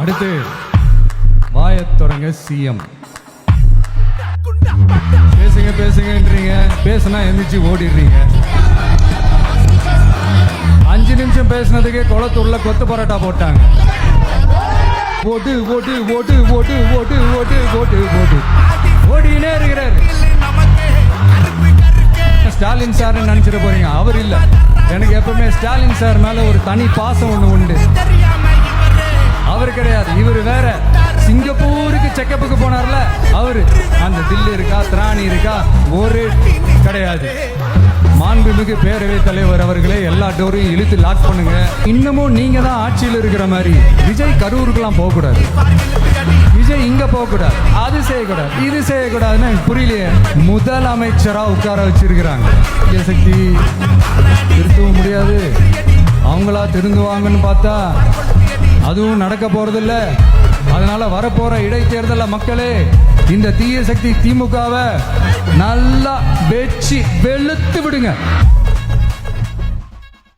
அடுத்து வாயத் தொடங்க சிஎம். பேசுங்க பேசுங்கன்றீங்க, பேசுனா எந்திரிச்சு ஓடிடுறீங்க. 5 நிமிஷம் பேசுனதுக்கே குளத்தூர்ல கொத்து பரோட்டா போட்டாங்க. ஓட்டு ஓட்டு ஓட்டு ஓட்டு ஓட்டு ஓட்டு ஓட்டு ஓட்டு ஓடினே இருக்கிறாரு. ஸ்டாலின் சார் நினைச்சிட போறீங்க, அவர் இல்ல. எனக்கு எப்பவுமே ஸ்டாலின் சார் மேல ஒரு தனி பாசம் ஒண்ணு உண்டு. அவர் கிடையாது, இவர் வேற. சிங்கப்பூருக்கு செக்கப்புக்கு போனார்ல அவரு. அந்த தில்லு இருக்கா, திராணி இருக்கா, ஒரு கிடையாது. மாண்புமிகு பேரவைத் தலைவர் அவர்களே, எல்லா டோரையும் இழுத்து லாக் பண்ணுங்க. இன்னமும் நீங்க தான் ஆட்சியில் இருக்கிற மாதிரி விஜய் கரூருக்குலாம் போக கூடாது, விஜய் இங்க போக கூடாது, அது செய்யக்கூடாது, இது செய்யக்கூடாதுன்னு எனக்கு புரியலையே. முதலமைச்சரா உட்கார வச்சிருக்கிறாங்க. சக்தி திருத்தவும் முடியாது, அவங்களா திருந்துவாங்கன்னு பார்த்தா அதுவும் நடக்க போறதில்ல. அதனால வரப்போற இடைத்தேர்தல மக்களே, இந்த தீய சக்தி திமுகவை நல்லா வெச்சு வெளுத்து விடுங்க.